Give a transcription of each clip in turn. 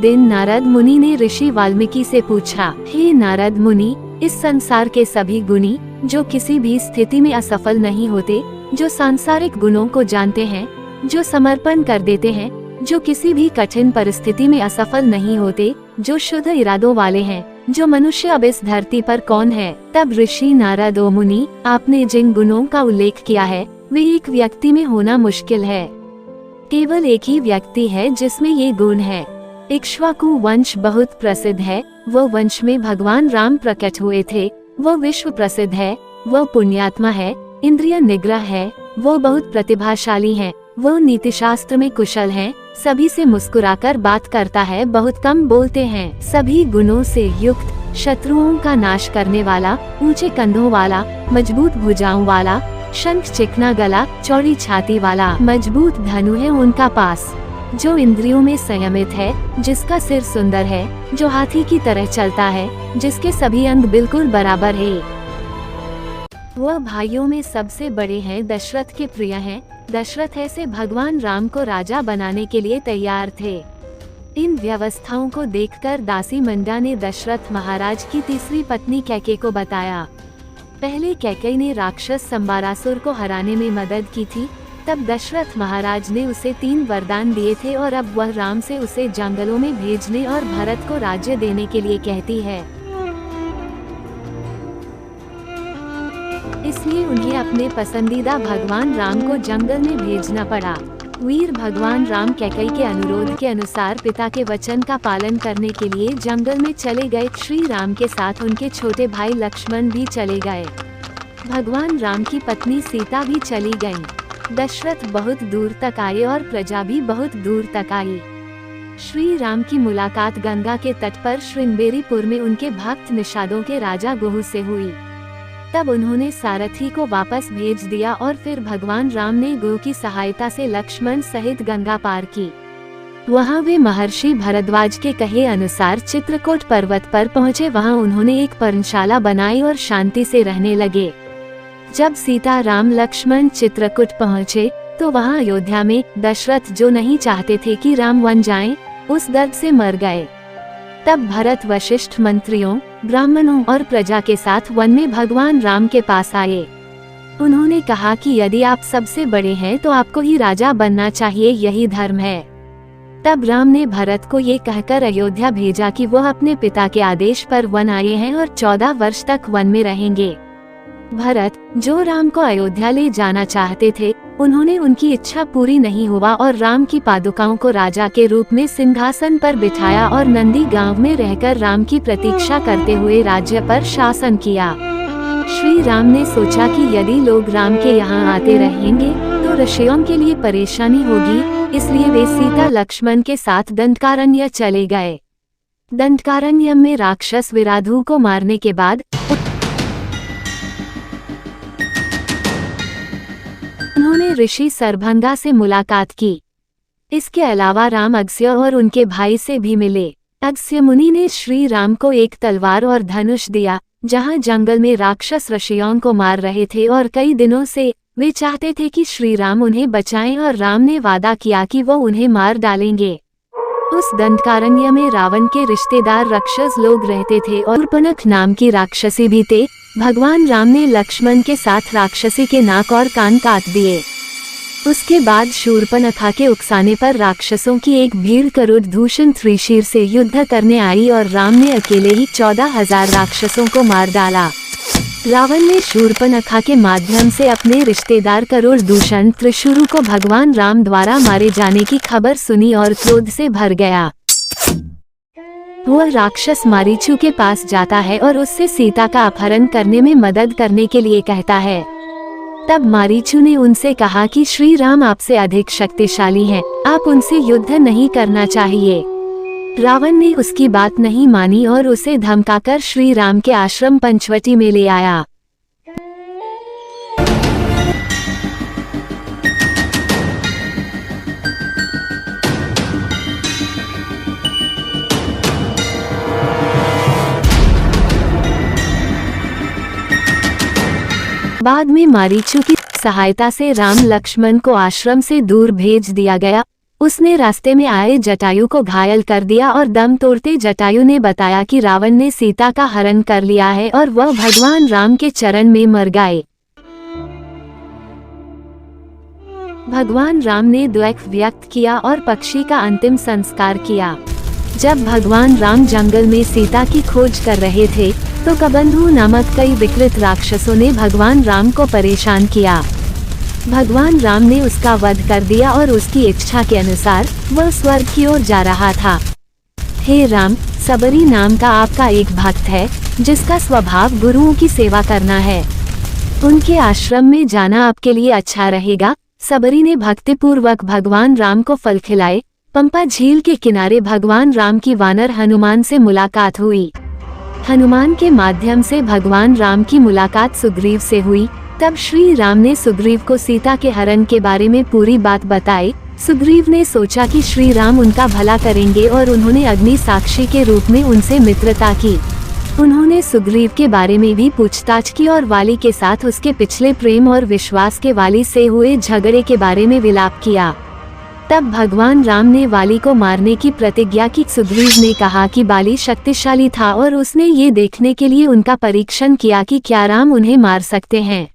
दिन नारद मुनि ने ऋषि वाल्मीकि से पूछा, हे नारद मुनि, इस संसार के सभी गुणी जो किसी भी स्थिति में असफल नहीं होते, जो सांसारिक गुणों को जानते हैं, जो समर्पण कर देते हैं, जो किसी भी कठिन परिस्थिति में असफल नहीं होते, जो शुद्ध इरादों वाले हैं, जो मनुष्य अब इस धरती पर कौन है? तब ऋषि नारद, ओ मुनि, आपने जिन गुणों का उल्लेख किया है वे एक व्यक्ति में होना मुश्किल है। केवल एक ही व्यक्ति है जिसमें ये गुण है। इक्ष्वाकु वंश बहुत प्रसिद्ध है, वो वंश में भगवान राम प्रकट हुए थे, वो विश्व प्रसिद्ध है, वो पुण्यात्मा है, इंद्रिय निग्रह है, वो बहुत प्रतिभाशाली है, वो नीति शास्त्र में कुशल है, सभी से मुस्कुराकर बात करता है, बहुत कम बोलते हैं, सभी गुणों से युक्त, शत्रुओं का नाश करने वाला, ऊंचे कंधों वाला, मजबूत भुजाओं वाला, शंख चिकना गला, चौड़ी छाती वाला, मजबूत धनु है उनका पास, जो इंद्रियों में संयमित है, जिसका सिर सुंदर है, जो हाथी की तरह चलता है, जिसके सभी अंग बिल्कुल बराबर है। वह भाइयों में सबसे बड़े हैं, दशरथ के प्रिय हैं। दशरथ ऐसे भगवान राम को राजा बनाने के लिए तैयार थे। इन व्यवस्थाओं को देखकर दासी मंडा ने दशरथ महाराज की तीसरी पत्नी कैकेयी को बताया। पहले कैकेयी ने राक्षस संबारासुर को हराने में मदद की थी, तब दशरथ महाराज ने उसे 3 वरदान दिए थे और अब वह राम से उसे जंगलों में भेजने और भरत को राज्य देने के लिए कहती है। इसलिए उन्हें अपने पसंदीदा भगवान राम को जंगल में भेजना पड़ा। वीर भगवान राम कैकेयी के अनुरोध के अनुसार पिता के वचन का पालन करने के लिए जंगल में चले गए। श्री राम के साथ उनके छोटे भाई लक्ष्मण भी चले गए। भगवान राम की पत्नी सीता भी चली गयीं। दशरथ बहुत दूर तक आए और प्रजा भी बहुत दूर तक आई। श्री राम की मुलाकात गंगा के तट पर श्रृंगेरीपुर में उनके भक्त निषादों के राजा गुहू से हुई। तब उन्होंने सारथी को वापस भेज दिया और फिर भगवान राम ने गुहू की सहायता से लक्ष्मण सहित गंगा पार की। वहां वे महर्षि भरद्वाज के कहे अनुसार चित्रकूट पर्वत पर पहुंचे। वहां उन्होंने एक पर्णशाला बनाई और शांति से रहने लगे। जब सीता राम लक्ष्मण चित्रकूट पहुंचे तो वहां अयोध्या में दशरथ, जो नहीं चाहते थे कि राम वन जाएं, उस दर्द से मर गए। तब भरत वशिष्ठ मंत्रियों, ब्राह्मणों और प्रजा के साथ वन में भगवान राम के पास आए। उन्होंने कहा कि यदि आप सबसे बड़े हैं तो आपको ही राजा बनना चाहिए, यही धर्म है। तब राम ने भरत को ये कहकर अयोध्या भेजा कि वह अपने पिता के आदेश पर वन आए हैं और 14 वर्ष तक वन में रहेंगे। भरत, जो राम को अयोध्या ले जाना चाहते थे, उन्होंने उनकी इच्छा पूरी नहीं हुआ और राम की पादुकाओं को राजा के रूप में सिंहासन पर बिठाया और नंदी गांव में रहकर राम की प्रतीक्षा करते हुए राज्य पर शासन किया। श्री राम ने सोचा कि यदि लोग राम के यहाँ आते रहेंगे तो ऋषियों के लिए परेशानी होगी, इसलिए वे सीता लक्ष्मण के साथ दंडकारण्य चले गए। दंडकारण्य में राक्षस विराधु को मारने के बाद उन्होंने ऋषि सरभंगा से मुलाकात की। इसके अलावा राम अगस्त्य और उनके भाई से भी मिले। अगस्त्य मुनि ने श्री राम को एक तलवार और धनुष दिया। जहां जंगल में राक्षस ऋषियों को मार रहे थे और कई दिनों से वे चाहते थे कि श्री राम उन्हें बचाएं और राम ने वादा किया कि वो उन्हें मार डालेंगे। उस दंडकारण्य में रावण के रिश्तेदार राक्षस लोग रहते थे और शूर्पणखा नाम की राक्षसी भी थे। भगवान राम ने लक्ष्मण के साथ राक्षसी के नाक और कान काट दिए। उसके बाद शूर्पणखा के उकसाने पर राक्षसों की एक भीड़ करोड़भूषण त्रिशीर से युद्ध करने आई और राम ने अकेले ही 14,000 राक्षसों को मार डाला। रावण ने शूर्पणखा के माध्यम से अपने रिश्तेदार करोड़भूषण त्रिशूरु को भगवान राम द्वारा मारे जाने की खबर सुनी और क्रोध से भर गया। वह राक्षस मारीचू के पास जाता है और उससे सीता का अपहरण करने में मदद करने के लिए कहता है। तब मारीचू ने उनसे कहा कि श्री राम आपसे अधिक शक्तिशाली हैं, आप उनसे युद्ध नहीं करना चाहिए। रावण ने उसकी बात नहीं मानी और उसे धमकाकर श्री राम के आश्रम पंचवटी में ले आया। बाद में मारीचू की सहायता से राम लक्ष्मण को आश्रम से दूर भेज दिया गया। उसने रास्ते में आए जटायु को घायल कर दिया और दम तोड़ते जटायु ने बताया कि रावण ने सीता का हरण कर लिया है और वह भगवान राम के चरण में मर गए। भगवान राम ने दुख व्यक्त किया और पक्षी का अंतिम संस्कार किया। जब भगवान राम जंगल में सीता की खोज कर रहे थे तो कबंधु नामक कई विकृत राक्षसों ने भगवान राम को परेशान किया। भगवान राम ने उसका वध कर दिया और उसकी इच्छा के अनुसार वह स्वर्ग की ओर जा रहा था। हे राम, सबरी नाम का आपका एक भक्त है जिसका स्वभाव गुरुओं की सेवा करना है। उनके आश्रम में जाना आपके लिए अच्छा रहेगा। सबरी ने भक्तिपूर्वक भगवान राम को फल खिलाए। पंपा झील के किनारे भगवान राम की वानर हनुमान से मुलाकात हुई। हनुमान के माध्यम से भगवान राम की मुलाकात सुग्रीव से हुई। तब श्री राम ने सुग्रीव को सीता के हरण के बारे में पूरी बात बताई। सुग्रीव ने सोचा कि श्री राम उनका भला करेंगे और उन्होंने अग्नि साक्षी के रूप में उनसे मित्रता की। उन्होंने सुग्रीव के बारे में भी पूछताछ की और वाली के साथ उसके पिछले प्रेम और विश्वास के वाली से हुए झगड़े के बारे में विलाप किया। तब भगवान राम ने वाली को मारने की प्रतिज्ञा की। सुग्रीव ने कहा कि वाली शक्तिशाली था और उसने ये देखने के लिए उनका परीक्षण किया कि क्या राम उन्हें मार सकते हैं।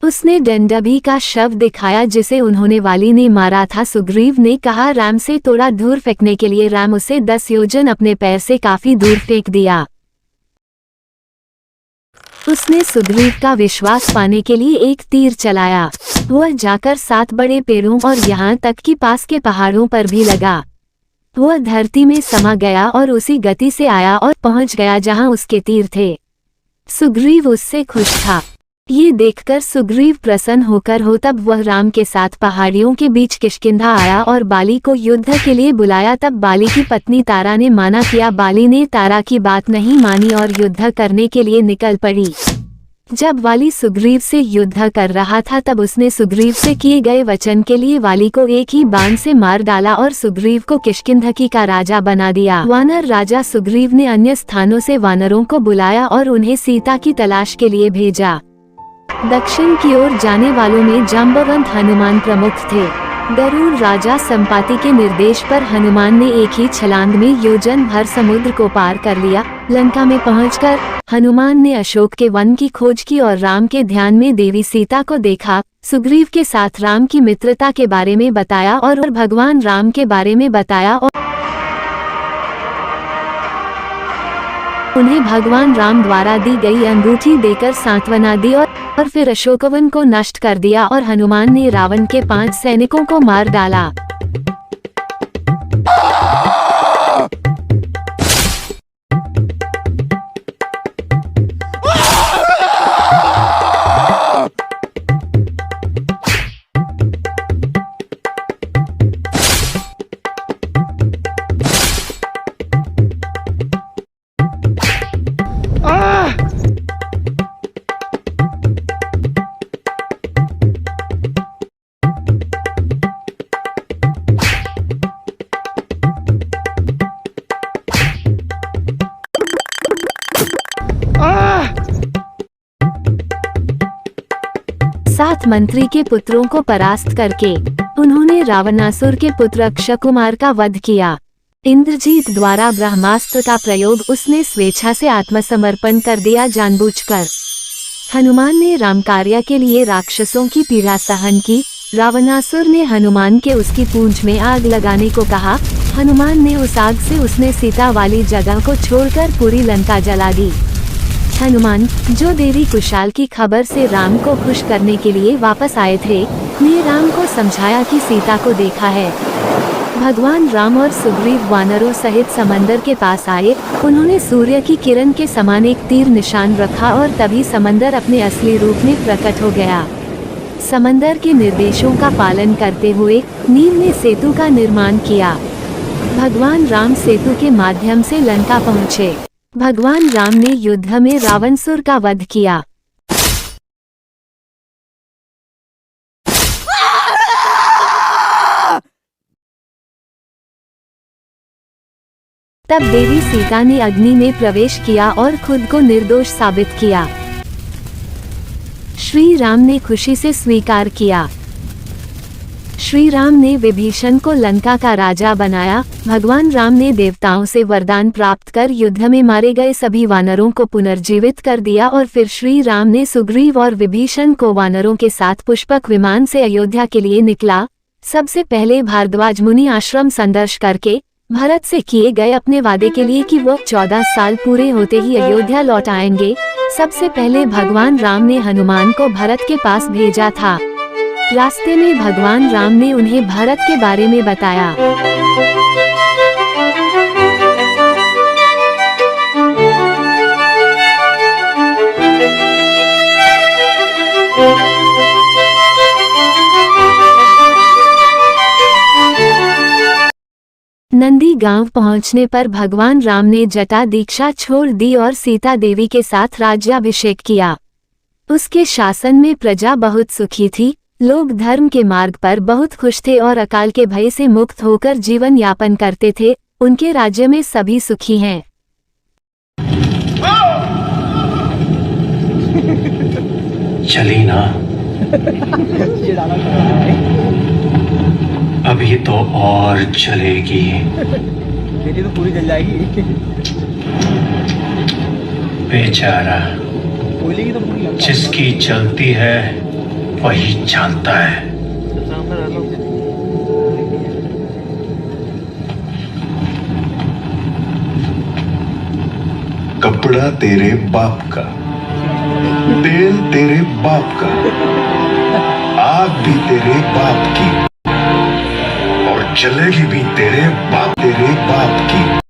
उसने डंडभी का शव दिखाया जिसे उन्होंने वाली ने मारा था। सुग्रीव ने कहा राम से थोड़ा दूर फेंकने के लिए। राम उसे 10 योजन अपने पैर से काफी दूर फेंक दिया। उसने सुग्रीव का विश्वास पाने के लिए एक तीर चलाया। वह जाकर 7 बड़े पेड़ों और यहाँ तक कि पास के पहाड़ों पर भी लगा। वह धरती में समा गया और उसी गति से आया और पहुँच गया जहाँ उसके तीर थे। सुग्रीव उससे खुश था। ये देखकर सुग्रीव प्रसन्न होकर हो तब वह राम के साथ पहाड़ियों के बीच किष्किंधा आया और बाली को युद्ध के लिए बुलाया। तब बाली की पत्नी तारा ने माना किया। बाली ने तारा की बात नहीं मानी और युद्ध करने के लिए निकल पड़ी। जब वाली सुग्रीव से युद्ध कर रहा था तब उसने सुग्रीव से किए गए वचन के लिए वाली को एक ही बाण से मार डाला और सुग्रीव को किष्किंधा का राजा बना दिया। वानर राजा सुग्रीव ने अन्य स्थानों से वानरों को बुलाया और उन्हें सीता की तलाश के लिए भेजा। दक्षिण की ओर जाने वालों में जाम्बवंत हनुमान प्रमुख थे। गरुड़ राजा संपाति के निर्देश पर हनुमान ने एक ही छलांग में योजन भर समुद्र को पार कर लिया। लंका में पहुंचकर हनुमान ने अशोक के वन की खोज की और राम के ध्यान में देवी सीता को देखा। सुग्रीव के साथ राम की मित्रता के बारे में बताया और भगवान राम के बारे में बताया और उन्हें भगवान राम द्वारा दी गई अंगूठी देकर सांत्वना दी और फिर अशोकवन को नष्ट कर दिया और हनुमान ने रावण के 5 सैनिकों को मार डाला। सात मंत्री के पुत्रों को परास्त करके उन्होंने रावणासुर के पुत्र अक्षकुमार का वध किया। इंद्रजीत द्वारा ब्रह्मास्त्र का प्रयोग उसने स्वेच्छा से आत्मसमर्पण कर दिया जानबूझकर। हनुमान ने राम कार्य के लिए राक्षसों की पीड़ा सहन की। रावणासुर ने हनुमान के उसकी पूंछ में आग लगाने को कहा। हनुमान ने उस आग से उसने सीता वाली जगह को छोड़कर पूरी लंका जला दी। हनुमान, जो देवी कुशाल की खबर से राम को खुश करने के लिए वापस आए थे, ने राम को समझाया कि सीता को देखा है। भगवान राम और सुग्रीव वानरों सहित समंदर के पास आए। उन्होंने सूर्य की किरण के समान एक तीर निशान रखा और तभी समंदर अपने असली रूप में प्रकट हो गया। समंदर के निर्देशों का पालन करते हुए नील ने सेतु का निर्माण किया। भगवान राम सेतु के माध्यम से लंका पहुँचे। भगवान राम ने युद्ध में रावणसुर का वध किया। तब देवी सीता ने अग्नि में प्रवेश किया और खुद को निर्दोष साबित किया। श्री राम ने खुशी से स्वीकार किया। श्री राम ने विभीषण को लंका का राजा बनाया। भगवान राम ने देवताओं से वरदान प्राप्त कर युद्ध में मारे गए सभी वानरों को पुनर्जीवित कर दिया और फिर श्री राम ने सुग्रीव और विभीषण को वानरों के साथ पुष्पक विमान से अयोध्या के लिए निकला। सबसे पहले भारद्वाज मुनि आश्रम संदर्श करके भरत से किए गए अपने वादे के लिए कि वो 14 साल पूरे होते ही अयोध्या लौट आएंगे। सबसे पहले भगवान राम ने हनुमान को भरत के पास भेजा था। रास्ते में भगवान राम ने उन्हें भरत के बारे में बताया। नंदी गांव पहुंचने पर भगवान राम ने जटा दीक्षा छोड़ दी और सीता देवी के साथ राज्याभिषेक किया। उसके शासन में प्रजा बहुत सुखी थी। लोग धर्म के मार्ग पर बहुत खुश थे और अकाल के भय से मुक्त होकर जीवन यापन करते थे। उनके राज्य में सभी सुखी हैं। चली ना अभी तो और चलेगी। मेरी तो पूरी जल जाएगी। बेचारा कोयले की तो पूरी लंका। जिसकी चलती है वही जानता है। कपड़ा तेरे बाप का, तेल तेरे बाप का, आग भी तेरे बाप की और जलेगी भी तेरे बाप की।